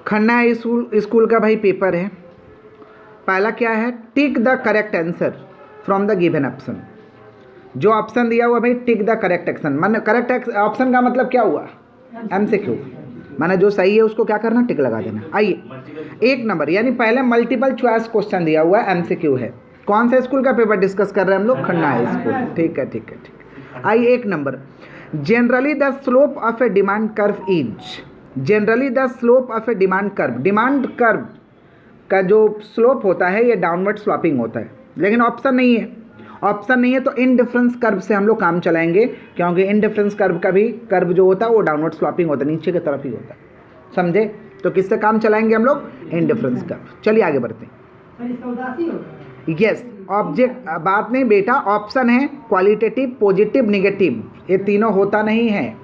Khanna high school का भाई paper है। पहला क्या है, tick the correct answer from the given option. जो ऑप्शन दिया हुआ भाई टिक द करेक्ट एक्शन, माने करेक्ट ऑप्शन का मतलब क्या हुआ, MCQ, माने जो सही है उसको क्या करना, टिक लगा देना। आइए 1 नंबर, यानी पहले मल्टीपल चॉइस क्वेश्चन दिया हुआ है, MCQ है। कौन सा स्कूल का पेपर डिस्कस कर रहे हैं हम लोग, खन्ना हाई स्कूल। ठीक है ठीक है ठीक है। आइए 1 number, generally the slope of A demand curve is, generally the slope of A demand curve, demand curve का जो स्लोप होता है ये डाउनवर्ड स्लॉपिंग होता है, लेकिन ऑप्शन नहीं है। ऑप्शन नहीं है तो इनडिफरेंस कर्व से हम लोग काम चलाएंगे, क्योंकि इनडिफरेंस कर्व का भी कर्व जो होता है वो डाउनवर्ड स्लॉपिंग होता है, नीचे की तरफ ही होता है, समझे। तो किससे काम चलाएंगे हम लोग, इनडिफरेंस कर्व। चलिए आगे बढ़ते हैं। यस, ऑब्जेक्ट, बात नहीं बेटा, ऑप्शन है क्वालिटेटिव, पॉजिटिव, निगेटिव, ये तीनों होता नहीं है,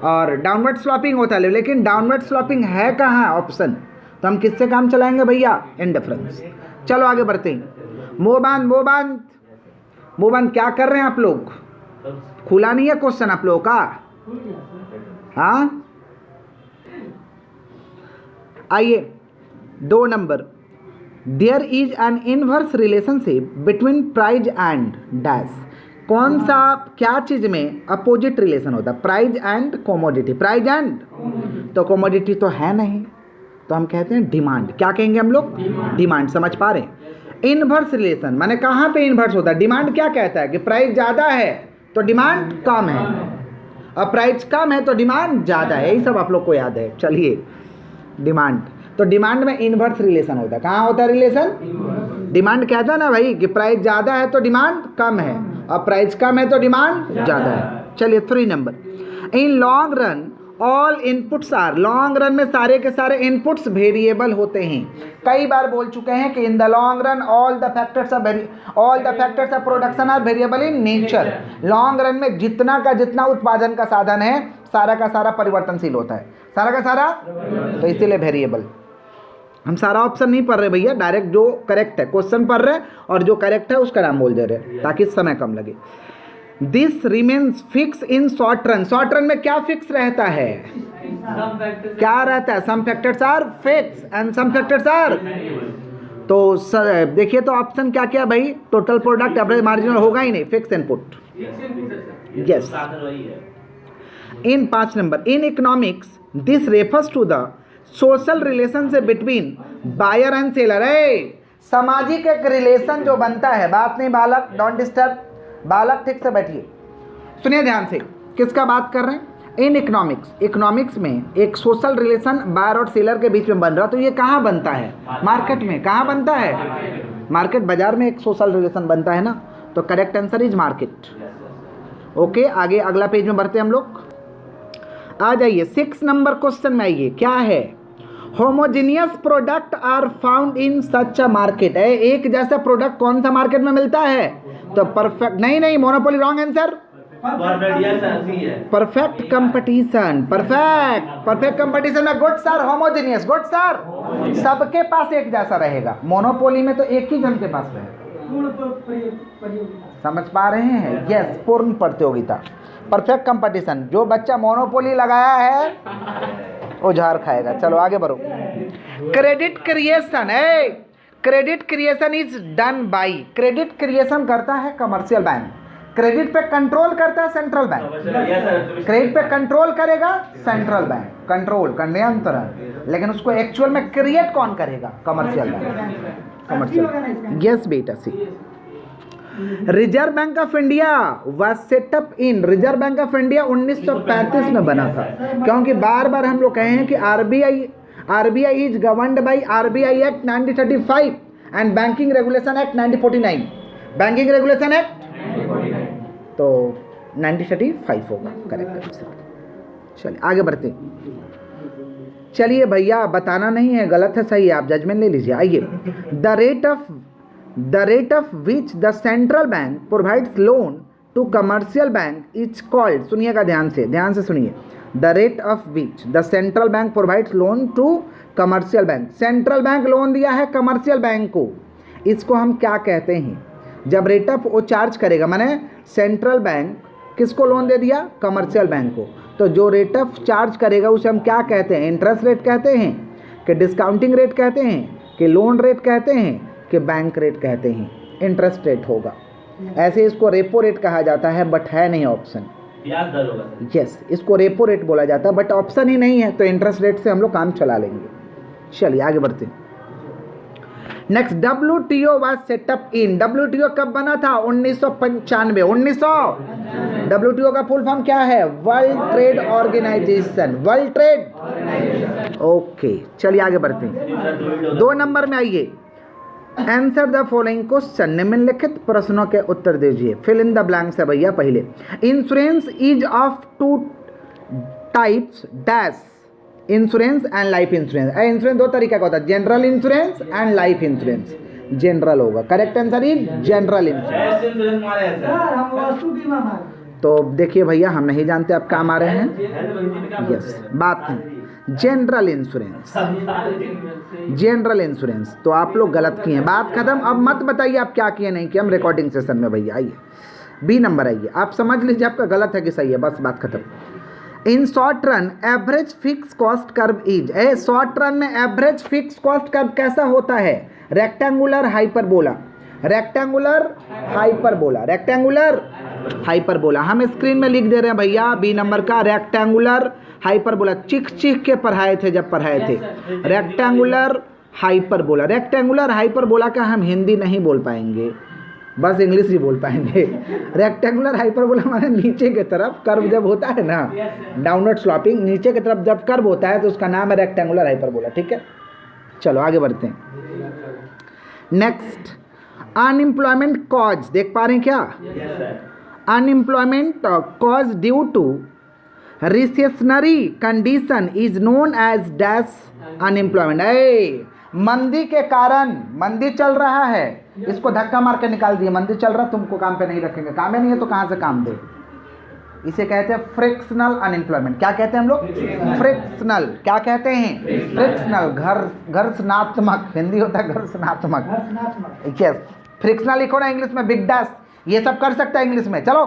और डाउनवर्ड स्लॉपिंग होता है, लेकिन डाउनवर्ड स्लॉपिंग है कहाँ, ऑप्शन। तो हम किससे काम चलाएंगे भैया, इनडिफरेंस। चलो आगे बढ़ते हैं। मोबान क्या कर रहे हैं आप लोग, खुला नहीं है क्वेश्चन आप लोगों का, हाँ। आइए 2 नंबर, there is an inverse relationship between price and dash. कौन सा, क्या चीज में अपोजिट रिलेशन होता है, price and commodity, price and, तो कॉमोडिटी तो है नहीं, तो हम कहते हैं डिमांड। क्या कहेंगे हम लोग, डिमांड। समझ पा रहे हैं। इनवर्स रिलेशन माने कहाँ पे इनवर्स होता है, डिमांड क्या कहता है कि प्राइस ज़्यादा है तो डिमांड कम है, और प्राइस कम है तो डिमांड ज़्यादा है, यही सब आप लोग को याद है। चलिए डिमांड, तो डिमांड में इनवर्स रिलेशन होता है। कहाँ होता है रिलेशन, डिमांड कहता है ना भाई कि प्राइस ज़्यादा है तो डिमांड कम है, और प्राइस कम है तो डिमांड ज़्यादा है। चलिए 3 नंबर, in long run all inputs are, long run में सारे के सारे इनपुट्स वेरिएबल होते हैं। कई बार बोल चुके हैं कि in the long run all the factors of production are variable in nature. Long run में जितना का जितना उत्पादन का साधन है सारा का सारा परिवर्तनशील होता है, सारा का सारा, तो इसीलिए वेरिएबल। हम सारा ऑप्शन नहीं पढ़ रहे भैया, डायरेक्ट जो करेक्ट है क्वेश्चन पढ़ रहे हैं, और जो करेक्ट है उसका नाम बोल दे रहे हैं ताकि समय कम लगे। This remains fix in short run, short run में क्या फिक्स रहता है, क्या रहता है, some factors are fix and some factors are, तो देखिए तो ऑप्शन क्या क्या भाई, टोटल प्रोडक्ट एवरेज मार्जिनल होगा ही नहीं, फिक्स इनपुट। यस, इन 5 नंबर, in economics this refers to the social relationship between buyer and seller. सामाजिक एक रिलेशन जो बनता है, बात नहीं बालक, डोंट डिस्टर्ब, बालक ठीक से बैठिए, सुनिए ध्यान से, किसका बात कर रहे हैं, इन इकोनॉमिक्स में एक सोशल रिलेशन बायर और सेलर के बीच में बन रहा। तो ये कहाँ बनता है, मार्केट में। कहाँ बनता है, मार्केट, बाजार में एक सोशल रिलेशन बनता है ना, तो correct answer is market. Okay, आगे अगला पेज में बढ़ते हैं हम लोग, आ जाइए 6 नंबर क्वेश्चन में आइए। क्या है, homogeneous product are found in such a market. है एक जैसा प्रोडक्ट कौन सा मार्केट में मिलता है, तो परफेक्ट, नहीं monopoly, wrong answer, perfect competition, perfect competition में goods are homogeneous, goods are सबके पास एक जैसा रहेगा, मोनोपोली में तो एक ही जन के पास रहेगा। समझ पा रहे हैं, यस, पूर्ण प्रतियोगिता, परफेक्ट कंपटीशन। जो बच्चा मोनोपोली लगाया है वो झाड़ खाएगा। चलो आगे बढ़ो। क्रेडिट क्रिएशन है, credit creation is done by, credit creation करता है कमर्शियल बैंक, क्रेडिट पे कंट्रोल करता है सेंट्रल बैंक, क्रेडिट पे कंट्रोल करेगा सेंट्रल बैंक, कंट्रोल करने अंतर है, लेकिन उसको एक्चुअल में क्रिएट कौन करेगा, कमर्शियल बैंक, कमर्शियल। यस बेटा, C Reserve Bank of India was set up in, Reserve Bank of India 1935 में बना था, क्योंकि बार बार हम लोग कहे हैं कि RBI is governed by RBI act 1935 and banking regulation act 1949, banking regulation act, तो 1935 होगा करेक्ट आंसर। चलिए आगे बढ़ते, चलिए भैया बताना नहीं है, गलत है सही है, आप जजमेंट ले लीजिए। आइए, the rate of which the central bank provides loan to commercial bank is called, सुनिएगा ध्यान से सुनिए, the rate of which the central bank provides loan to commercial bank, central bank loan दिया है कमर्शियल बैंक को, इसको हम क्या कहते हैं, जब रेट ऑफ वो चार्ज करेगा, माने सेंट्रल बैंक किसको लोन दे दिया, कमर्शियल बैंक को, तो जो रेट ऑफ चार्ज करेगा उसे हम क्या कहते हैं, इंटरेस्ट रेट कहते हैं, कि डिस्काउंटिंग रेट कहते हैं, कि लोन रेट कहते हैं, कि बैंक रेट कहते हैं? इंटरेस्ट रेट होगा। ऐसे इसको रेपो रेट कहा जाता है, बट है नहीं ऑप्शन। ब्याज दर होगा। यस, इसको रेपो रेट बोला जाता है, बट ऑप्शन ही नहीं है, तो इंटरेस्ट रेट से हम लोग काम चला लेंगे। चलिए आगे बढ़ते हैं। Next, WTO was set up in, WTO कब बना था? 1995। WTO का फुल फॉर्म क्या है? World Trade Organization. World trade, okay. चलिए आगे बढ़ते हैं। 2 नंबर में आइए, आंसर द फॉलोइंग क्वेश्चन, निम्नलिखित प्रश्नों के उत्तर दीजिए। फिल इन द ब्लैंक्स है भैया। पहले, insurance is of 2 types dash, insurance and life insurance. Insurance 2 तरीके का होता है, general insurance and life insurance. General होगा, correct answer is general insurance. तो देखिए भैया, हम नहीं जानते आप कहाँ मारे हैं। यस, बात नहीं, जनरल इंश्योरेंस, जनरल इंश्योरेंस। तो आप लोग गलत किए हैं, बात खत्म। अब मत बताइए आप क्या किए नहीं किए, हम रिकॉर्डिंग सेशन में। भैया आइए, बी नंबर आइए, आप समझ लीजिए आपका गलत है कि सही है, बस बात खत्म। इन short run average fix cost curve is, short run में एवरेज फिक्स कॉस्ट कर्व कैसा होता है? Rectangular hyperbola, rectangular hyperbola, rectangular hyperbola. हम स्क्रीन में लिख दे रहे हैं भैया, बी नंबर का रेक्टेंगुलर हाइपरबोला। चीख चीख के पढ़ाए थे जब पढ़ाए थे, रेक्टेंगुलर हाइपरबोला। रेक्टेंगुलर हाइपरबोला का हम हिंदी नहीं बोल पाएंगे, बस इंग्लिश ही बोल पाएंगे। रेक्टेंगुलर हाइपरबोला हमारे नीचे की तरफ कर्व जब होता है ना, डाउनवर्ड स्लॉपिंग, नीचे की तरफ जब कर्व होता है तो उसका नाम है रेक्टेंगुलर हाइपरबोला। ठीक है, चलो आगे बढ़ते हैं। नेक्स्ट, अनएम्प्लॉयमेंट कॉज, देख पा रहे हैं क्या? Unemployment cause due to recessionary condition is known as dash unemployment. मंदी के कारण, मंदी चल रहा है, इसको धक्का मार के निकाल दिए, मंदी चल रहा, तुमको काम पे नहीं रखेंगे, काम ही नहीं है तो कहाँ से काम दे। इसे कहते हैं फ्रिक्शनल अनएम्प्लॉयमेंट। क्या कहते हैं हम लोग? फ्रिक्शनल। क्या कहते हैं? फ्रिक्शनल। घर्षणात्मक, हिंदी होता है घर्षणात्मक। यस, फ्रिक्शनल लिखो ना इंग्लिश में, बिग डैश, ये सब कर सकता है इंग्लिश में। चलो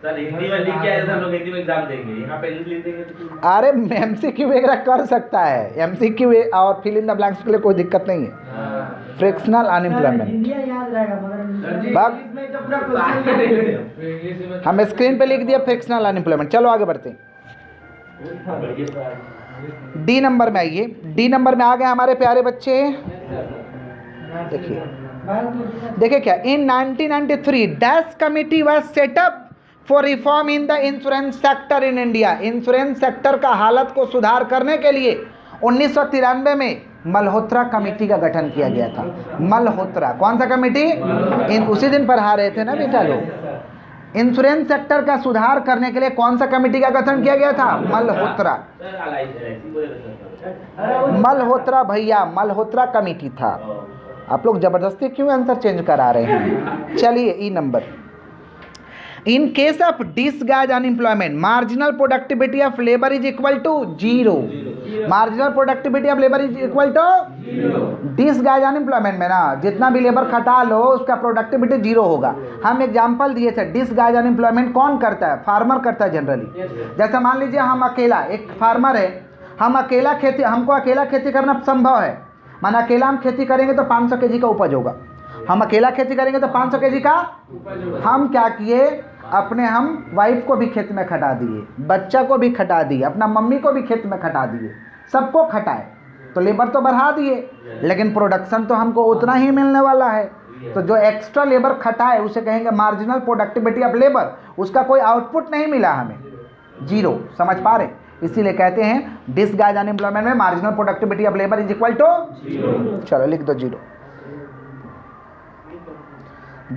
सर, हिंदी में लिख के आए, हम लोग हिंदी में एग्जाम देंगे, यहाँ पे इंग्लिश लिख देंगे तो। अरे MCQ वगैरह कर सकता है, MCQ और फिल इन द ब्लैंक्स के लिए कोई दिक्कत नहीं है। फ्रिक्शनल अनएम्प्लॉयमेंट, हम स्क्रीन पे लिख दिया फ्रिक्शनल अनएम्प्लॉयमेंट। चलो आगे बढ़ते हैं। डी नंबर में आइए, डी नंबर में आ गए हमारे प्यारे बच्चे। देखिए क्या, इन 1993 dash committee was setup for reform in the insurance sector in India. Insurance sector का हालत को सुधार करने के लिए 1993 में मल्होत्रा कमेटी का गठन किया गया था। मल्होत्रा, कौन सा कमेटी? उसी दिन पढ़ा रहे थे ना बेटा लोग। इंश्योरेंस सेक्टर का सुधार करने के लिए कौन सा कमेटी का गठन किया गया था? मल्होत्रा। मल्होत्रा भैया, मल्होत्रा कमेटी था। आप लोग जबरदस्ती क्यों आंसर चेंज करा रहे हैं? चलिए, ई number, in case of disguise unemployment marginal productivity of labour is equal to 0। Marginal productivity of labour is equal to disguise unemployment में ना जितना भी लेबर खटा लो उसका प्रोडक्टिविटी 0 होगा। हम एग्जांपल दिए थे, डिसगाइज अनएम्प्लॉयमेंट कौन करता है? फार्मर करता है जनरली। जैसे मान लीजिए हम अकेला, एक फार्मर है, हम अकेला खेती, हमको अकेला खेती करना संभव है, माना अकेला हम खेती करेंगे तो 500 kg का उपज होगा। हम अकेला खेती करेंगे तो 500 kg का, हम क्या किए, अपने हम वाइफ को भी खेत में खटा दिए, बच्चा को भी खटा दिए, अपना मम्मी को भी खेत में खटा दिए, सबको खटाए, तो लेबर तो बढ़ा दिए, लेकिन प्रोडक्शन तो हमको उतना ही मिलने वाला है। तो जो एक्स्ट्रा लेबर खटाए उसे कहेंगे मार्जिनल प्रोडक्टिविटी ऑफ लेबर, उसका कोई आउटपुट नहीं मिला हमें, 0। समझ पा रहे? इसीलिए कहते हैं डिसगाइज अनएम्प्लॉयमेंट में marginal productivity of labour is equal to 0। चलो लिख दो 0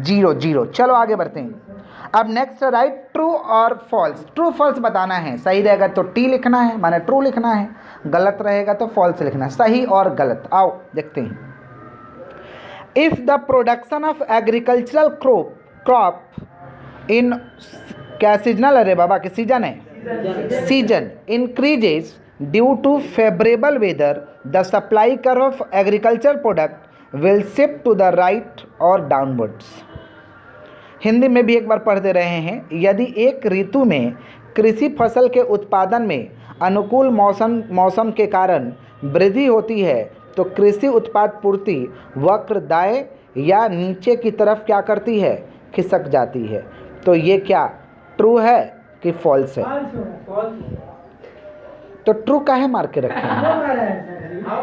0 0। चलो आगे बढ़ते हैं। अब नेक्स्ट राइट ट्रू और फॉल्स। ट्रू फॉल्स बताना है, सही रहेगा तो टी लिखना है, माने ट्रू लिखना है, गलत रहेगा तो फॉल्स लिखना है। सही और गलत, आओ देखते हैं। If the production of agricultural crop in, क्या सीजनल? अरे बाबा की सीजन है, season increases due to favourable weather, the supply curve of agriculture product will shift to the right और डाउनवर्ड्स। हिंदी में भी एक बार पढ़ दे रहे हैं। यदि एक ऋतु में कृषि फसल के उत्पादन में अनुकूल मौसम के कारण वृद्धि होती है तो कृषि उत्पाद पूर्ति वक्र दाएं या नीचे की तरफ क्या करती है, खिसक जाती है। तो ये क्या ट्रू है कि फॉल्स है? तो ट्रू का है मार के रखे हैं।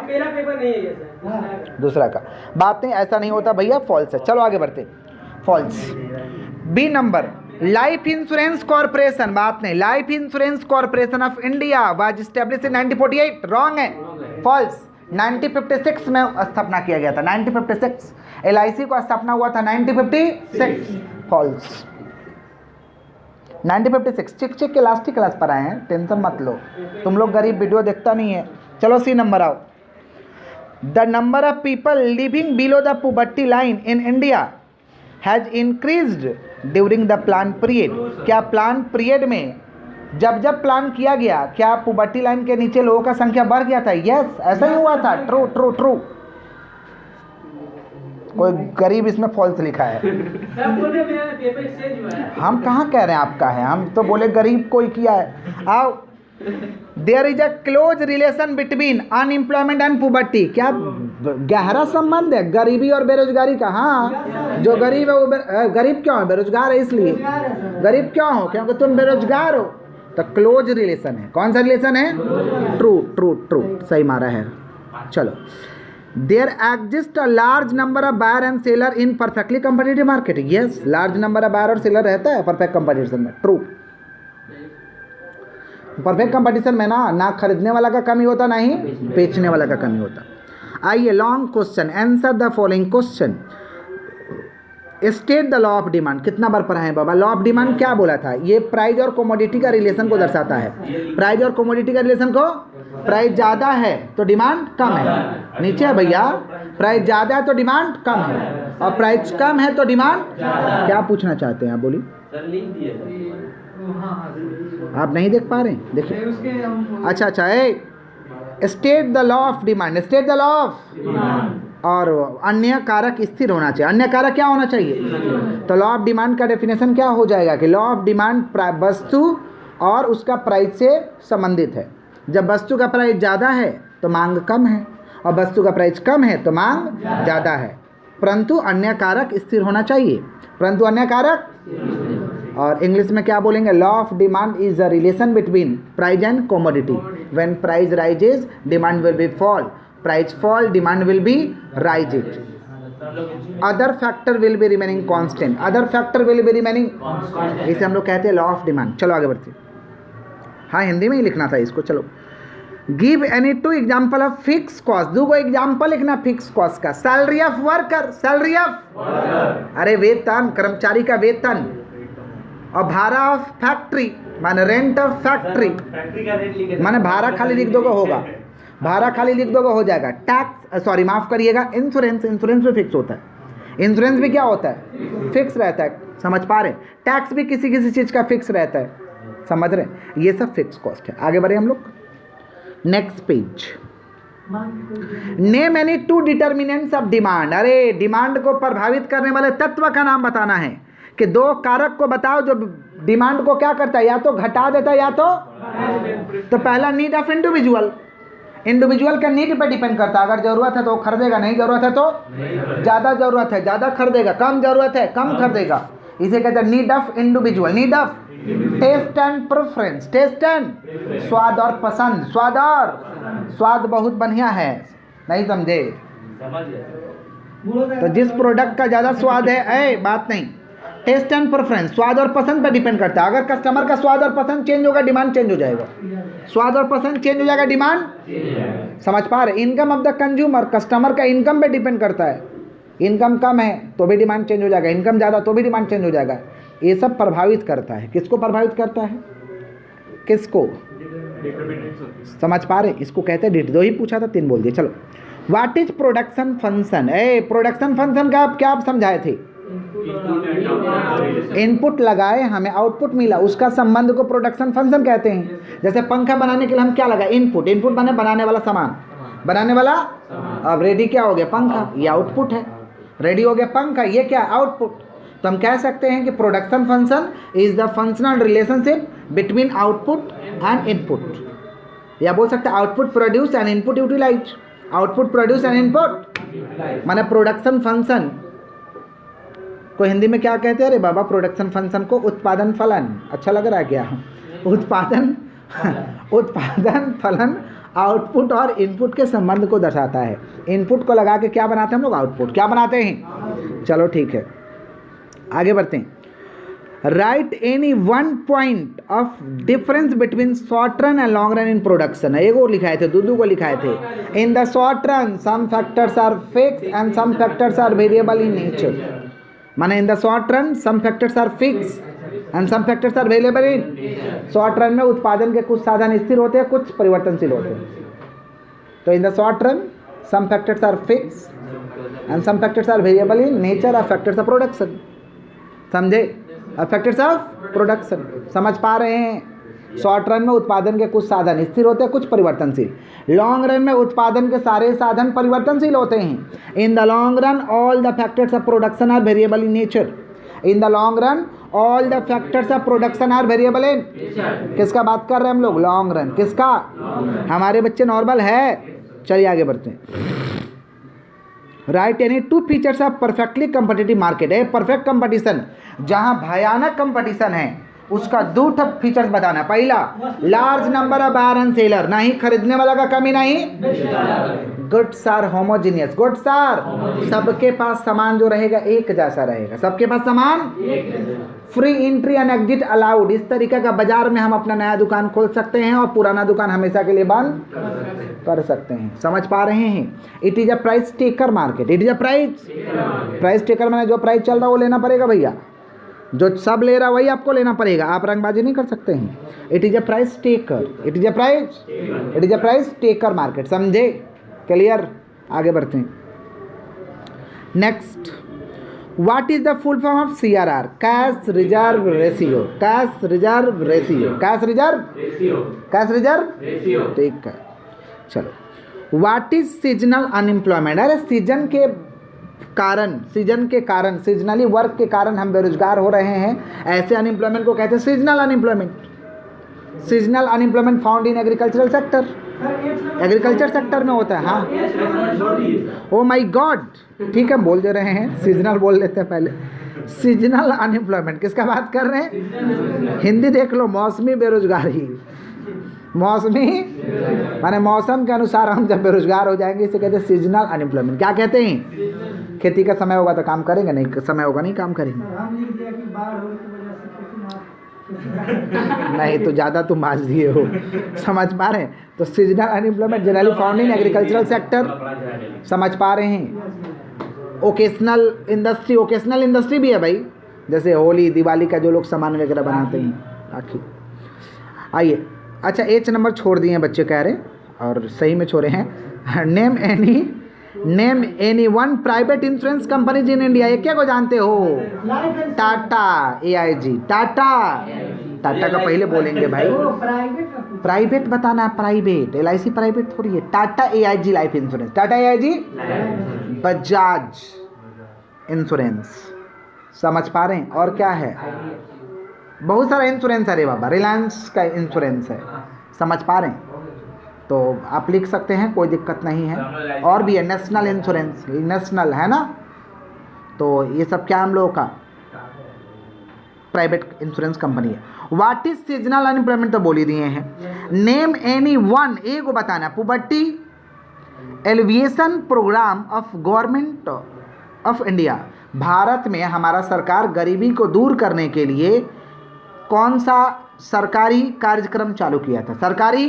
मेरा पेपर नहीं है ये सर, दूसरा का बात नहीं, ऐसा नहीं होता भैया, फॉल्स है। चलो आगे बढ़ते, false. B number, life insurance corporation, बात नहीं, life insurance corporation of India was establish in 1948, wrong है, फॉल्स। 1956 में स्थापना किया गया था, 1956। LIC को स्थापना हुआ था 1956, फॉल्स। 1956 चिक चिक के लास्ट ही क्लास पर आए हैं, टेंशन मत लो, तुम लोग गरीब वीडियो देखता नहीं है। चलो सी नंबर आओ। The number of people living below the poverty line in India has increased during the plan period. क्या प्लान पीरियड में जब जब प्लान किया गया, क्या पॉवर्टी लाइन के नीचे लोगों का संख्या बढ़ गया था? यस, ऐसा ही हुआ था, ट्रू ट्रू ट्रू। कोई गरीब इसमें फॉल्स लिखा है। सब बोले मेरा पेपर एक्सचेंज हुआ है। हम कहाँ कह रहे हैं आपका है, हम तो बोले गरीब कोई किया है। आओ, there is a close relation between unemployment and poverty. क्या गहरा संबंध है गरीबी और बेरोजगारी का? हाँ, जो गरीब है वो गरीब क्यों है? बेरोजगार है इसलिए। गरीब क्यों हो? क्योंकि तुम बेरोजगार हो। तो क्लोज रिलेशन है। कौन सा रिलेशन है? ट्रू ट्रू ट्रू, सही मारा है। चलो, there exist a large number of buyer and seller in perfectly competitive market. Yes, large number of buyer और सेलर रहता है परफेक्ट कंपटीशन में, ट्रू। परफेक्ट कंपटीशन में ना खरीदने वाला का कमी होता, ना ही बेचने वाला का कमी होता। आइए, long question, answer the following question. State the law of demand. कितना बार पढ़ा है बाबा? लॉ ऑफ डिमांड क्या बोला था? ये प्राइस और कमोडिटी का रिलेशन को दर्शाता है। प्राइस और कमोडिटी का रिलेशन को, प्राइस ज़्यादा है तो डिमांड कम है। नीचे है भैया, प्राइस ज़्यादा है तो डिमांड कम है, और प्राइस कम है तो डिमांड। क्या पूछना चाहते हैं आप, बोलिए। सर लिंक दिए आप नहीं देख पा रहे हैं? देखिए, अच्छा, state the law of demand. State the law of, और अन्य कारक स्थिर होना चाहिए। अन्य कारक क्या होना चाहिए? तो लॉ ऑफ डिमांड का डेफिनेशन क्या हो जाएगा कि लॉ ऑफ डिमांड वस्तु और उसका प्राइस से संबंधित है। जब वस्तु का प्राइस ज़्यादा है तो मांग कम है, और वस्तु का प्राइस कम है तो मांग ज़्यादा है, परंतु अन्य कारक स्थिर होना चाहिए। परंतु अन्य कारक, और इंग्लिश में क्या बोलेंगे? Law of demand is the relation between price and commodity. When price rises demand will be fall, price fall demand will be rises, other factor will be remaining constant, other factor will be remaining, इसे हम लोग कहते हैं law of demand. चलो आगे बढ़ते। हाँ, हिंदी में ही लिखना था इसको। चलो, give any two example of fix cost. दो को एग्जाम्पल लिखना फिक्स कॉस्ट का। Salary of worker, salary of, अरे वेतन, कर्मचारी का वेतन। और भाड़ा ऑफ फैक्ट्री माने रेंट ऑफ फैक्ट्री, फैक्ट्री का रेट लिखे माने भाड़ा खाली लिख दोगे होगा, भाड़ा खाली लिख दोगे हो जाएगा। टैक्स, सॉरी माफ करिएगा, इंश्योरेंस, इंश्योरेंस भी फिक्स होता है। इंश्योरेंस भी क्या होता है? फिक्स रहता है, समझ पा रहे? टैक्स भी किसी किसी चीज़ का फिक्स रहता है, समझ रहे? ये सब फिक्स कॉस्ट है। आगे बढ़े हम लोग, next page. Name any two determinants of demand. अरे डिमांड को प्रभावित करने वाले तत्व का नाम बताना है कि दो कारक को बताओ जो डिमांड को क्या करता है, या तो घटा देता है या तो पहला नीड ऑफ इंडिविजुअल। इंडिविजुअल का नीड पे डिपेंड करता है। अगर जरूरत है तो खरीदेगा, नहीं जरूरत है तो ज़्यादा जरूरत है ज़्यादा खरीदेगा, कम जरूरत है कम खरीदेगा। इसे कहते हैं need of individual. Need of, taste and preference, taste and, स्वाद और पसंद, स्वाद और, स्वाद बहुत बढ़िया है, नहीं समझे? समझ गया। तो जिस प्रोडक्ट का ज़्यादा स्वाद है, बात नहीं। टेस्ट एंड प्रेफरेंस, स्वाद और पसंद पर डिपेंड करता है। अगर कस्टमर का स्वाद और पसंद चेंज होगा, डिमांड चेंज हो जाएगा। स्वाद और पसंद चेंज हो जाएगा, डिमांड, समझ पा रहे? Income of the consumer, customer का इनकम पे डिपेंड करता है। इनकम कम है तो भी डिमांड चेंज हो जाएगा, इनकम ज़्यादा तो भी डिमांड चेंज हो जाएगा। ये सब प्रभावित करता है। किसको प्रभावित करता है? किसको? समझ पा रहे? इसको कहते हैं। दो ही पूछा था, 3 बोल दिए। चलो, what is production function? Production function का आप क्या समझाए थे? इनपुट लगाए, हमें आउटपुट मिला, उसका संबंध को प्रोडक्शन फंक्शन कहते हैं। जैसे पंखा बनाने के लिए हम क्या लगाए? इनपुट। इनपुट माने बनाने वाला सामान, बनाने वाला। अब रेडी क्या हो गया? पंखा, ये आउटपुट है। रेडी हो गया पंखा, ये क्या? आउटपुट। तो हम कह सकते हैं कि production function is the functional relationship between output and input. या बोल सकते हैं output produce and input utilise. Output produce and input माने प्रोडक्शन फंक्शन को हिंदी में क्या कहते हैं? अरे बाबा प्रोडक्शन फंक्शन को उत्पादन फलन, अच्छा लग रहा है क्या? उत्पादन उत्पादन फलन आउटपुट और इनपुट के संबंध को दर्शाता है। इनपुट को लगा के क्या बनाते हैं हम लोग? आउटपुट। क्या बनाते हैं? चलो ठीक है, आगे बढ़ते हैं। Right any one point of difference between short run and long run in production. एक और लिखाए थे, दूधू को लिखाए थे। In the short run some factors are fix and some factors are variable in nature. माने in the short run some factors are fix and some factors are variable in. Short run में उत्पादन के कुछ साधन स्थिर होते हैं, कुछ परिवर्तनशील होते हैं। तो in the short run some factors are fix and some factors are variable in nature of factors of production. समझे? फैक्टर्स ऑफ प्रोडक्शन समझ पा रहे हैं? शॉर्ट रन में उत्पादन के कुछ साधन स्थिर होते हैं, कुछ परिवर्तनशील। लॉन्ग रन में उत्पादन के सारे साधन परिवर्तनशील होते हैं। In the long run all the factors of production are variable in nature. In the long run all the factors of production are variable in. किसका बात कर रहे हैं हम लोग? Long run. किसका? हमारे बच्चे नॉर्मल है। चलिए आगे बढ़ते हैं। Right any two features of perfectly competitive market है। परफेक्ट कंपटीशन जहां भयानक कंपटीशन है उसका दो ठप फीचर्स बताना। पहला, large number of buyer and seller, नहीं खरीदने वाला का कमी नहीं। Goods are homogeneous. Goods are, सबके पास सामान जो रहेगा एक जैसा रहेगा, सबके पास सामान। Free entry and exit allowed. इस तरीके का बाजार में हम अपना नया दुकान खोल सकते हैं और पुराना दुकान हमेशा के लिए बंद कर सकते हैं। समझ पा रहे हैं? It is a price taker market. It is a price taker मैंने जो प्राइस चल रहा है वो लेना पड़ेगा भैया, जो सब ले रहा वही आपको लेना पड़ेगा, आप रंगबाजी नहीं कर सकते हैं। It is a price taker. It is a price taker market. समझे? क्लियर? आगे बढ़ते हैं। Next, what is the full form of CRR? Cash reserve ratio. Cash reserve ratio. Cash reserve. ठीक है, चलो। What is seasonal unemployment? अरे season के कारण सीजनली वर्क के कारण हम बेरोजगार हो रहे हैं, ऐसे अनएम्प्लॉयमेंट को कहते हैं seasonal unemployment. Seasonal unemployment found in agricultural sector. Agriculture sector में होता है। हाँ, ओ माय गॉड, ठीक है, बोल दे रहे हैं, सीजनल बोल लेते हैं पहले। सीजनल अनएम्प्लॉयमेंट किसका बात कर रहे हैं? हिंदी देख लो, मौसमी बेरोजगारी। मौसमी माने मौसम के अनुसार हम जब बेरोजगार हो जाएंगे, इसे कहते हैं सीजनल अनएम्प्लॉयमेंट। क्या कहते हैं? खेती का समय होगा तो काम करेंगे, नहीं समय होगा नहीं काम करेंगे। नहीं तो ज़्यादा तुम माज दिए हो। समझ पा रहे हैं? तो seasonal unemployment generally found in agricultural sector. समझ पा रहे हैं? ओकेशनल इंडस्ट्री भी है भाई, जैसे होली दिवाली का जो लोग सामान वगैरह बनाते हैं। आखिर आइए, अच्छा H नंबर छोड़ दिए हैं बच्चे कह रहे, और सही में छोड़े हैं। Name any one private insurance companies in India. ये क्या को जानते हो? टाटा, AIG। टाटा का पहले बोलेंगे भाई, प्राइवेट बताना है। प्राइवेट, LIC प्राइवेट थोड़ी है। Tata AIG life insurance. Tata AIG, Bajaj insurance. समझ पा रहे हैं? और क्या है? बहुत सारा इंश्योरेंस है रे बाबा, रिलायंस का इंश्योरेंस है। समझ पा रहे हैं? तो आप लिख सकते हैं, कोई दिक्कत नहीं है। और भी है नेशनल इंश्योरेंस, नेशनल है ना। तो ये सब क्या हम लोगों का प्राइवेट इंश्योरेंस कंपनी है। व्हाट इज सीजनल अनएम्प्लॉयमेंट तो बोल ही दिए हैं। नेम एनी वन, एक को बताना। Poverty alleviation programme of government of India. Bharat में हमारा सरकार गरीबी को दूर करने के लिए कौन सा सरकारी कार्यक्रम चालू किया था? सरकारी,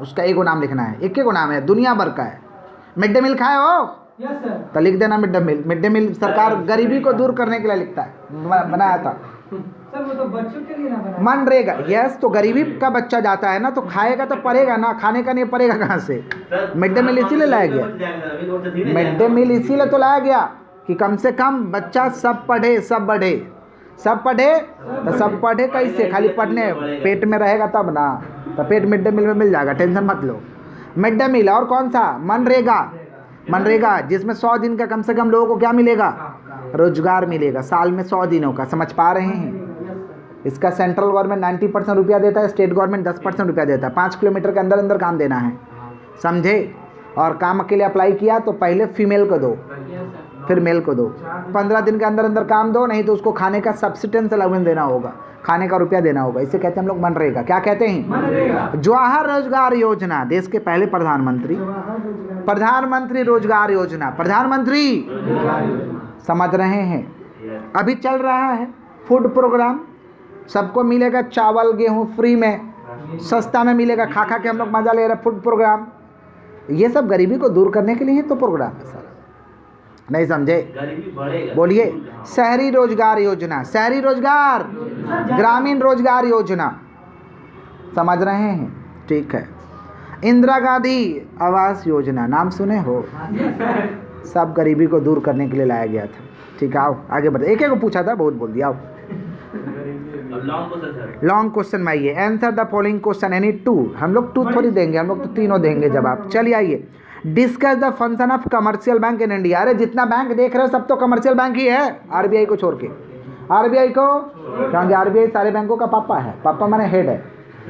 उसका एक नाम लिखना है। एक नाम है, दुनिया भर का है। मिड डे मील खाए हो? Yes sir. तो लिख देना मिड डे मील सरकार गरीबी को दूर करने के लिए लिखता है, बनाया था। सर वो तो बच्चों के लिए ना बना। मनरेगा, यस। तो गरीबी का बच्चा जाता है ना, तो खाएगा तो पड़ेगा ना, खाने का नहीं पड़ेगा कहाँ से? मिड डे मील इसीलिए लाया गया। मिड डे मील इसीलिए तो लाया गया कि कम से कम बच्चा सब पढ़े, सब बढ़े। सब पढ़े तो सब पढ़े कैसे? खाली पढ़ने पेट में रहेगा तब ना, तो पेट मिड डे मील में मिल जाएगा, टेंशन मत लो। Mid day meal. और कौन सा? मनरेगा, जिसमें 100 दिन का कम से कम लोगों को क्या मिलेगा? रोजगार मिलेगा, साल में 100 दिनों का। समझ पा रहे हैं? इसका सेंट्रल गवर्नमेंट 90% रुपया देता है, स्टेट गवर्नमेंट 10% रुपया देता है। 5 किलोमीटर के अंदर अंदर काम देना है, समझे। और काम के लिए अप्लाई किया तो पहले फीमेल को दो, फिर मेल को दो। 15 दिन के अंदर अंदर काम दो, नहीं तो उसको खाने का सब्सिस्टेंस अलाउंस देना होगा, खाने का रुपया देना होगा। इसे कहते हैं हम लोग मनरेगा। क्या कहते हैं? जवाहर रोजगार योजना, देश के पहले प्रधानमंत्री। प्रधानमंत्री रोजगार योजना, प्रधानमंत्री, समझ रहे हैं। अभी चल रहा है फूड प्रोग्राम, सबको मिलेगा चावल गेहूं फ्री में, सस्ता में मिलेगा। खा खा के हम लोग मजा ले रहे हैं। फूड प्रोग्राम ये सब गरीबी को दूर करने के लिए ही तो प्रोग्राम है सर, नहीं समझे? गरीबी बढ़ेगा। बोलिए। शहरी रोजगार योजना, शहरी रोजगार, ग्रामीण रोजगार योजना, समझ रहे हैं? ठीक है। इंदिरा गांधी आवास योजना, नाम सुने हो? सब गरीबी को दूर करने के लिए लाया गया था। ठीक है, आओ आगे बढ़ते। एक एक को पूछा था, बहुत बोल दिया। आओ लॉन्ग क्वेश्चन में आइए। Answer the following question any two. हम लोग टू थोड़ी देंगे, हम लोग तो तीनों देंगे जवाब। चलिए आइए। Discuss the function of commercial bank in India. अरे जितना बैंक देख रहे हो सब तो कमर्शियल बैंक ही है, आरबीआई को छोड़ के। आरबीआई को, क्योंकि आरबीआई सारे बैंकों का पापा है। पापा माने हेड है,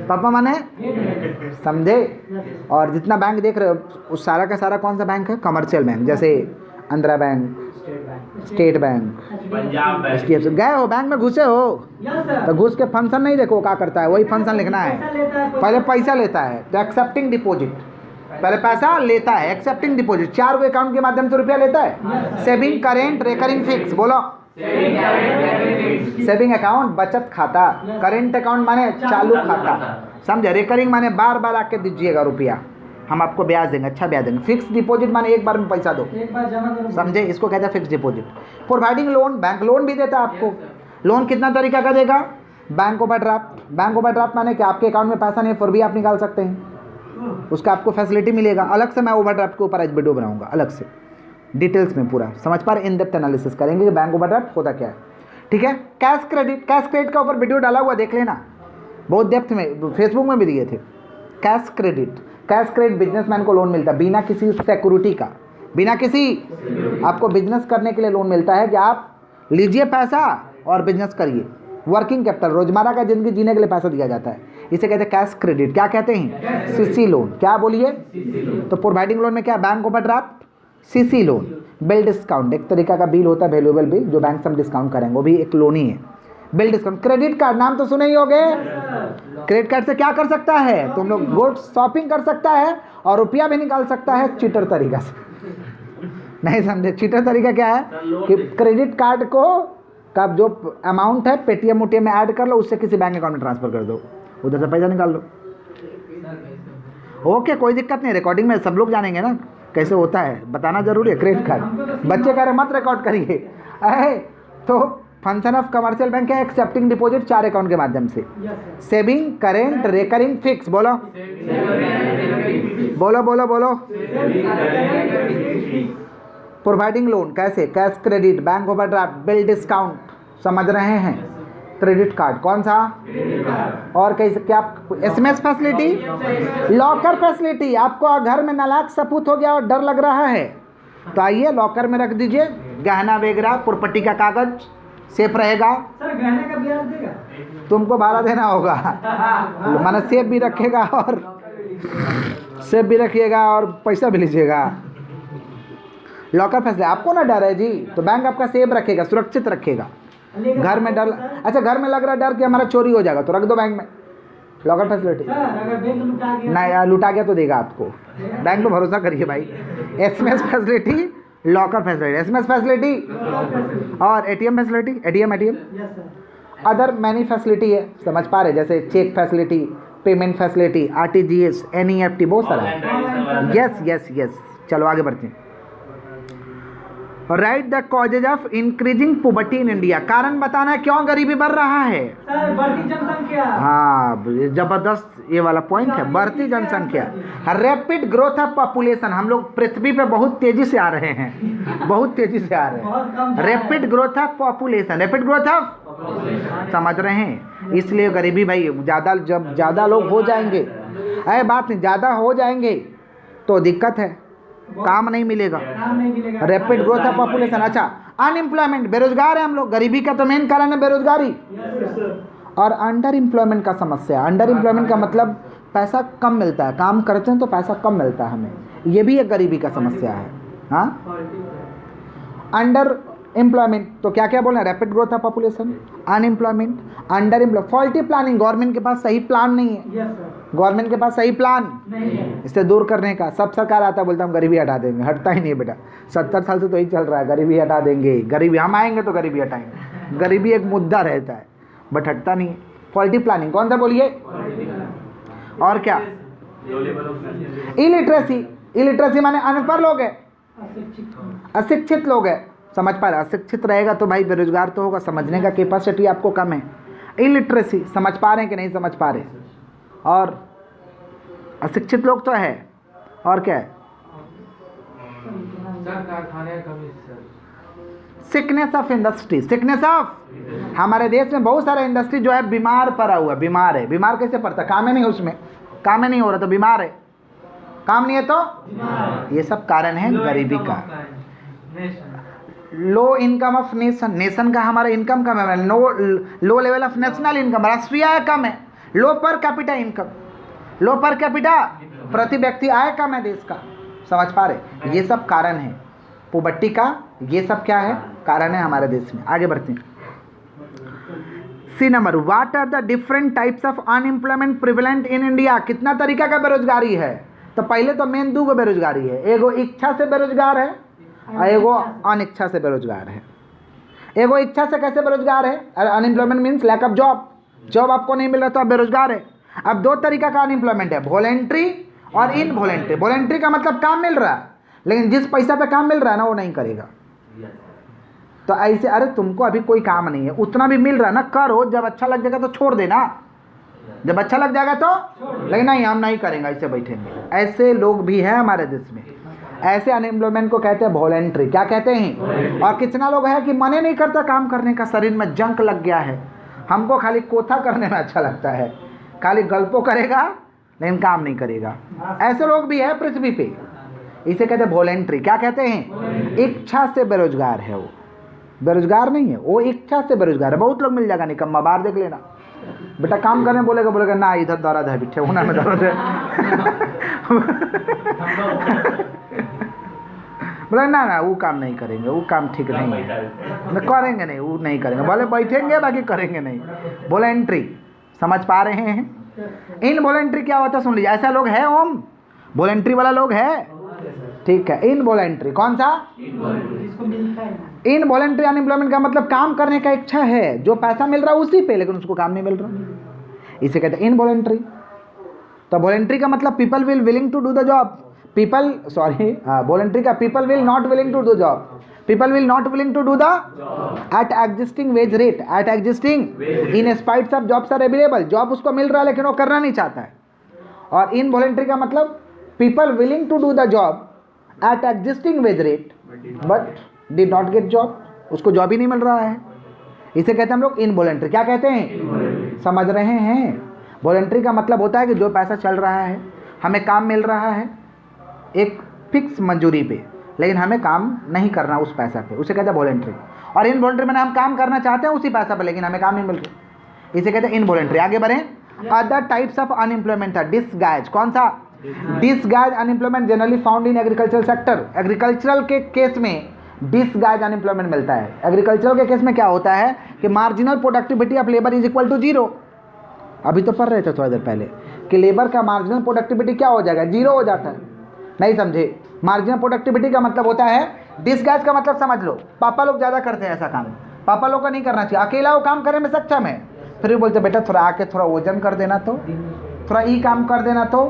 पापा माने, समझे। और जितना बैंक देख रहे हो उस सारा का सारा कौन सा बैंक है? Commercial bank. जैसे Andhra Bank, State Bank, Punjab Bank. HDFC। गए हो बैंक में, घुसे हो तो घुस के फंक्शन नहीं देखो क्या करता है, वही फंक्शन लिखना है। पहले पैसा लेता है तो एक्सेप्टिंग डिपॉजिट, पहले पैसा लेता है, एक्सेप्टिंग डिपॉजिट। 4 गो अकाउंट के माध्यम से रुपया लेता है। Saving, current, recurring, fix. बोलो। सेविंग अकाउंट बचत खाता, करेंट अकाउंट माने चालू खाता, समझे। रेकरिंग माने बार बार आके दीजिएगा रुपया, हम आपको ब्याज देंगे, अच्छा ब्याज देंगे। फिक्स डिपॉजिट माने एक बार में पैसा दो, एक बार जमा करो, समझे। इसको कहते हैं fix deposit. Providing loan, bank loan भी देता है आपको। लोन कितना तरीका का देगा? Bank overdraft. बैंक ओवरड्राफ्ट माने कि आपके अकाउंट में पैसा नहीं है फिर भी आप निकाल सकते हैं, उसका आपको फैसिलिटी मिलेगा। अलग से मैं ओवरड्राफ्ट के ऊपर आज वीडियो बनाऊंगा, अलग से डिटेल्स में पूरा समझ पा रहे, इन डेप्थ एनालिसिस करेंगे कि बैंक ओवरड्राफ्ट होता क्या है। ठीक है। कैश क्रेडिट, कैश क्रेडिट का ऊपर वीडियो डाला हुआ, देख लेना, बहुत डेप्थ में, फेसबुक में भी दिए थे। Cash credit, cash credit businessman को लोन मिलता है बिना किसी सिक्योरिटी का, बिना किसी, आपको बिजनेस करने के लिए लोन मिलता है कि आप लीजिए पैसा और बिजनेस करिए। वर्किंग कैपिटल, रोजमर्रा का जिंदगी जीने के लिए पैसा दिया जाता है, इसे कहते हैं कैश क्रेडिट। क्या कहते हैं? CC loan. क्या बोलिए? तो प्रोवाइडिंग लोन में क्या? Bank overdraft, CC loan, bill discount, एक तरीका का बिल होता है, वैल्यूएबल बिल, जो बैंक से हम डिस्काउंट करेंगे, वो भी एक लोन ही है। Bill discount. क्रेडिट कार्ड, नाम तो सुने ही होंगे। क्रेडिट कार्ड से क्या कर सकता है? तुम लोग गुड्स शॉपिंग कर सकता है और रुपया भी निकाल सकता है चीटर तरीका से। नहीं समझे? चीटर तरीका क्या है कि क्रेडिट कार्ड को का जो अमाउंट है पेटीएम उटीएम में ऐड कर लो, उससे किसी बैंक अकाउंट में ट्रांसफर कर दो, उधर से पैसा निकाल लो। ओके, कोई दिक्कत नहीं, रिकॉर्डिंग में सब लोग जानेंगे ना कैसे होता है, बताना जरूरी है। क्रेडिट कार्ड, बच्चे कह रहे मत रिकॉर्ड करिए। तो फंक्शन ऑफ कमर्शियल बैंक है एक्सेप्टिंग डिपॉजिट 4 अकाउंट के माध्यम से। Saving, current, recurring, fix. बोलो बोलो बोलो बोलो। प्रोवाइडिंग लोन कैसे? Cash credit, bank overdraft, bill discount, समझ रहे हैं। क्रेडिट कार्ड कौन सा? और कैसे? क्या SMS फैसिलिटी, लॉकर फैसिलिटी। आपको घर में नालायक सपूत हो गया और डर लग रहा है तो आइए लॉकर में रख दीजिए, गहना वगैरह, प्रॉपर्टी का कागज सेफ रहेगा। सर गहने का ब्याज देगा? तुमको भाड़ा देना होगा, माना सेफ भी रखेगा और सेफ भी रखिएगा और पैसा भी लीजिएगा। लॉकर फैसिलिटी, आपको ना डर है जी, तो बैंक आपका सेफ रखेगा, सुरक्षित रखेगा। घर में डर, अच्छा घर में लग रहा है डर कि हमारा चोरी हो जाएगा तो रख दो बैंक में, लॉकर फैसिलिटी। सर अगर बैंक लुटा गया? नहीं, लुटा गया तो देगा आपको, बैंक पे भरोसा करिए भाई। SMS facility, locker facility, SMS facility और ATM facility, ATM yes sir. Other many facility है, समझ पा रहे, जैसे cheque facility, payment facility, RTGS, NEFT, बहुत सारा है। Yes yes yes. चलो आगे बढ़ते हैं। Right the causes of increasing poverty in India, कारण बताना है क्यों गरीबी बढ़ रहा है। सर बढ़ती जनसंख्या। हाँ, जबरदस्त ये वाला पॉइंट है, बढ़ती जनसंख्या, रैपिड ग्रोथ ऑफ पॉपुलेशन। हम लोग पृथ्वी पे बहुत तेजी से आ रहे हैं, बहुत तेजी से आ रहे हैं। Rapid growth of population, rapid growth of, समझ रहे हैं। इसलिए गरीबी भाई ज़्यादा, जब ज़्यादा लोग हो जाएंगे, अरे बात नहीं, ज़्यादा हो जाएंगे तो दिक्कत है, काम नहीं मिलेगा। Rapid growth of population. अच्छा, अनएम्प्लॉयमेंट, बेरोजगार है हम लोग, गरीबी का तो मेन कारण है बेरोजगारी। और अंडर एम्प्लॉयमेंट का समस्या। अंडर एम्प्लॉयमेंट का मतलब पैसा कम मिलता है, काम करते हैं तो पैसा कम मिलता है हमें, ये भी एक गरीबी का समस्या है। हाँ, अंडर एम्प्लॉयमेंट तो क्या क्या बोल रहे हैं, rapid growth of population, unemployment, under employ, faulty planning, government के पास सही प्लान नहीं है, यस सर, गवर्नमेंट के पास सही प्लान नहीं है। इससे दूर करने का। सब सरकार आता है बोलता हम गरीबी हटा देंगे, हटता ही नहीं है बेटा। 70 साल से तो यही चल रहा है, गरीबी हटा देंगे, गरीबी हम आएंगे तो गरीबी हटाएंगे। गरीबी एक मुद्दा रहता है बट हटता नहीं है। फॉल्टी प्लानिंग कौन सा बोलिए, और क्या, इलिटरेसी, इलिटरेसी माने अनपढ़ लोग है, अशिक्षित लोग है, समझ पा रहे, अशिक्षित रहेगा तो भाई बेरोजगार तो होगा, समझने का कैपेसिटी आपको कम है। इलिटरेसी, समझ पा रहे हैं कि नहीं समझ पा रहे, और अशिक्षित लोग तो है, और क्या है, sickness of industry, sickness of, हमारे देश में बहुत सारा इंडस्ट्री जो है बीमार पड़ा हुआ है, बीमार है। बीमार कैसे पड़ता, काम ही नहीं उसमें, काम ही नहीं हो रहा तो बीमार है, काम नहीं है तो, ये सब कारण है गरीबी का। Low income of nation, nation का हमारा इनकम कम है, low level of national income, राष्ट्रीय आय कम है। लो पर कैपिटा इनकम, लो पर कैपिटा, प्रति व्यक्ति आय कम है देश का, समझ पा रहे, ये सब कारण है पोवर्टी का, ये सब क्या है, कारण है हमारे देश में। आगे बढ़ते हैं। C number, what are the different types of unemployment prevalent in India. कितना तरीका का बेरोजगारी है, तो पहले तो मेन दो बेरोजगारी है, एगो इच्छा से बेरोजगार है और एगो अनिच्छा से बेरोजगार है। एगो इच्छा से कैसे बेरोजगार है, unemployment means lack of job, job आपको नहीं मिल रहा तो आप बेरोजगार है। अब दो तरीका का अनएम्प्लॉयमेंट है, वॉलेंट्री और इनवॉलेंट्री। वॉलेंट्री का मतलब काम मिल रहा है लेकिन जिस पैसा पे काम मिल रहा है ना वो नहीं करेगा, तो ऐसे, अरे तुमको अभी कोई काम नहीं है, उतना भी मिल रहा है ना, करो, जब अच्छा लग जाएगा तो छोड़ देना, जब अच्छा लग जाएगा तो, लेकिन नहीं हम नहीं करेंगे, ऐसे बैठेंगे। ऐसे लोग भी हैं हमारे देश में, ऐसे अनएम्प्लॉयमेंट को कहते हैं वॉलेंट्री। क्या कहते हैं, और कितना लोग है कि मन ही नहीं करता काम करने का, शरीर में जंक लग गया है, हमको खाली कोथा करने में अच्छा लगता है, खाली गल्पो करेगा लेकिन काम नहीं करेगा। ऐसे लोग भी है पृथ्वी पे, इसे कहते हैं वॉलेंट्री। क्या कहते हैं, इच्छा से बेरोजगार है वो, बेरोजगार नहीं है वो, इच्छा से बेरोजगार है। बहुत लोग मिल जाएगा निकम्मा, बाहर देख लेना, बेटा काम करने बोलेगा, बोलेगा ना इधर दर्द है, बिठे होना में दर्द है, बोले ना ना वो काम नहीं करेंगे, वो काम ठीक नहीं है, करेंगे नहीं, वो नहीं करेंगे, बोले बैठेंगे बाकी करेंगे नहीं। वॉलेंट्री, समझ पा रहे हैं। इनवॉलेंट्री क्या होता है सुन लीजिए, ऐसा लोग है ओम, वॉलेंट्री वाला लोग है, ठीक है। इनवॉलेंट्री कौन सा, इनवॉलेंट्री अनएम्प्लॉयमेंट का मतलब काम करने का इच्छा है, जो पैसा मिल रहा है उसी पे, लेकिन उसको काम नहीं मिल रहा, इसे कहते हैं इनवॉलेंट्री। तो वॉलेंट्री का मतलब people will willing to do the job, people sorry voluntary का people will not willing to do job, people will not willing to do the at existing wage rate, at existing in spites of jobs are available, job उसको मिल रहा है लेकिन वो करना नहीं चाहता है। और इनवॉलेंट्री का मतलब people willing to do the job at existing wage rate but did not get job, उसको जॉब ही नहीं मिल रहा है, इसे कहते हैं हम लोग इनवॉलेंट्री। क्या कहते हैं, समझ रहे हैं। वॉलेंट्री का मतलब होता है कि जो पैसा चल रहा है, हमें काम मिल रहा है एक फिक्स मंजूरी पे, लेकिन हमें काम नहीं करना उस पैसा पे, उसे कहते हैं वॉलेंट्री। और इनवॉलेंट्री में हम काम करना चाहते हैं उसी पैसा पे लेकिन हमें काम नहीं मिल रहा, इसे कहते हैं इनवॉलेंट्री। आगे बढ़ें। अदर टाइप्स ऑफ अनएम्प्लॉयमेंट है डिसगाइज, कौन सा, disguise unemployment generally found in agricultural sector. Agricultural के केस में डिसगाइज अनएम्प्लॉयमेंट मिलता है। एग्रीकल्चरल के केस में क्या होता है कि marginal productivity of labour is equal to zero. अभी तो पढ़ रहे थे थोड़ा देर पहले कि लेबर का मार्जिनल प्रोडक्टिविटी क्या हो जाएगा, जीरो हो जाता है, नहीं समझे। मार्जिनल प्रोडक्टिविटी का मतलब होता है, डिसगाइज का मतलब समझ लो, पापा लोग ज़्यादा करते हैं ऐसा काम, पापा लोग को नहीं करना चाहिए, अकेला वो काम करने में सक्षम है, फिर भी बोलते बेटा थोड़ा आके थोड़ा वजन कर देना, तो थोड़ा ई काम कर देना, तो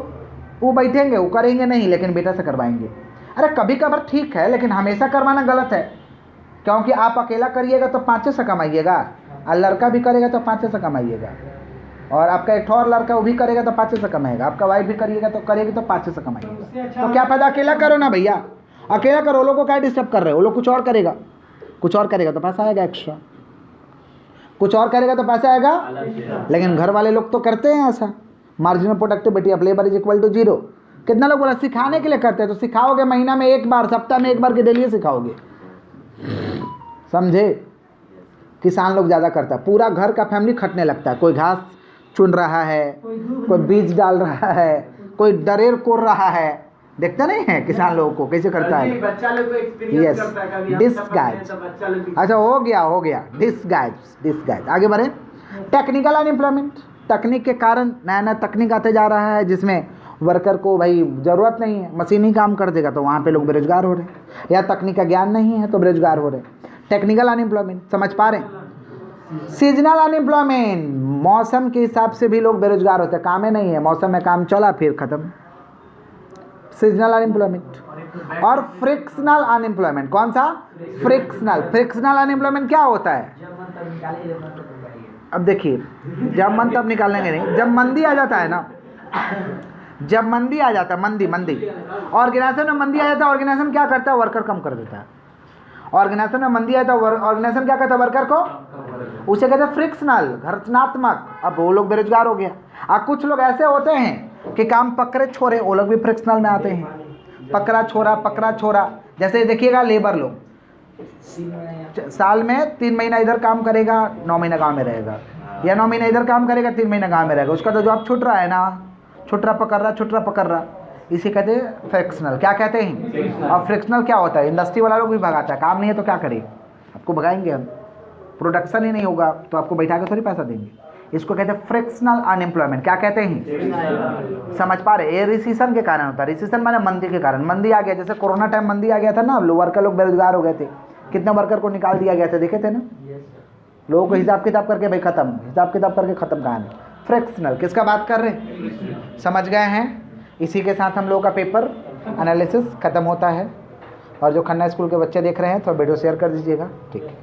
वो बैठेंगे, वो करेंगे नहीं, लेकिन बेटा से करवाएंगे। अरे कभी कभार ठीक है लेकिन हमेशा करवाना गलत है, क्योंकि आप अकेला करिएगा तो 500 से कमाइएगा, और लड़का भी करेगा तो 500 से कमाइएगा, और आपका एक और लड़का वो भी करेगा तो 500 से कमाएगा, आपका वाइफ भी करिएगा तो करेगी तो 500 से कमाएगा। तो क्या फायदा, अकेला करो ना भैया, अकेला करो, वो लोग को क्या डिस्टर्ब कर रहे हो, वो लोग कुछ और करेगा, कुछ और करेगा तो पैसा आएगा एक्स्ट्रा, कुछ और करेगा तो पैसा आएगा, लेकिन घर वाले लोग तो करते हैं ऐसा। Marginal productivity of labour is equal to zero. कितना लोग बोला सिखाने के लिए करते हैं, तो सिखाओगे महीना में एक बार, सप्ताह में एक बार के डेली सिखाओगे, समझे, किसान लोग ज़्यादा करता है, पूरा घर का फैमिली खटने लगता है, कोई घास चुन रहा है, कोई बीज डाल रहा है, कोई डरेर कोर रहा है, देखते नहीं है किसान लोगों को कैसे करता है। बच्चा लोग को एक्सपीरियंस यस, करता है कभी हम दिस सब करते हैं गाइज। तो बच्चा लोग भी अच्छा हो गया दिस गाइज। आगे बढ़े। टेक्निकल अनएम्प्लॉयमेंट, तकनीक के कारण नया नया तकनीक आते जा रहा है जिसमें वर्कर को भाई ज़रूरत नहीं है, मशीन ही काम कर देगा, तो वहाँ पे लोग बेरोजगार हो रहे हैं, या तकनीक का ज्ञान नहीं है तो बेरोजगार हो रहे हैं। टेक्निकल अनएम्प्लॉयमेंट समझ पा रहे हैं। सीजनल अनएम्प्लॉयमेंट, मौसम के हिसाब से भी लोग बेरोजगार होते हैं, काम ही नहीं है, मौसम में काम चला फिर ख़त्म, सीजनल अनएम्प्लॉयमेंट। और फ्रिक्शनल अनएम्प्लॉयमेंट, कौन सा? फ्रिक्शनल अनएम्प्लॉयमेंट क्या होता है? अब देखिए, जब मन तब निकालेंगे नहीं, जब मंदी आ जाता है ना, जब मंदी आ जाता है, मंदी ऑर्गेनाइजेशन में मंदी आ जाता है, ऑर्गेनाइजेशन क्या करता है? वर्कर कम कर देता है। ऑर्गेनाइजेशन में मंदी आता है, ऑर्गेनाइजेशन क्या करता है? वर्कर को, उसे कहते हैं फ्रिक्शनल, घर्षणात्मक। अब वो लोग बेरोजगार हो गया। अब कुछ लोग ऐसे होते हैं कि काम पकड़े छोड़े, वो लोग भी फ्रिक्शनल में आते हैं, पकड़ा छोड़ा। जैसे देखिएगा लेबर लोग साल में 3 महीना इधर काम करेगा, 9 महीना गाँव में रहेगा, या 9 महीना इधर काम करेगा, 3 महीना गाँव में रहेगा, उसका तो जॉब छूट रहा है ना, छुट्टा पकड़ रहा। इसे कहते हैं फ्रिक्शनल। क्या कहते हैं? और फ्रिक्शनल क्या होता है? इंडस्ट्री वाला लोग भी भगाता है, काम नहीं है तो क्या करें, आपको भगाएंगे हम, प्रोडक्शन ही नहीं होगा तो आपको बैठा के थोड़ी पैसा देंगे। इसको कहते हैं फ्रिक्शनल अनएम्प्लॉयमेंट। क्या कहते हैं? समझ पा रहे? ये रिसेशन के कारण होता है। रिसेशन माने मंदी के कारण। मंदी आ गया, जैसे कोरोना टाइम मंदी आ गया था ना, वर्कर लोग बेरोजगार हो गए थे, कितने वर्कर को निकाल दिया गया था, देखे थे ना, लोगों को हिसाब किताब करके भाई खत्म, हिसाब किताब करके खत्म कहानी। फ्रिक्शनल किसका बात कर रहे हैं? समझ गए हैं? इसी के साथ हम लोगों का पेपर एनालिसिस खत्म होता है। और जो खन्ना स्कूल के बच्चे देख रहे हैं तो वीडियो शेयर कर दीजिएगा, ठीक है।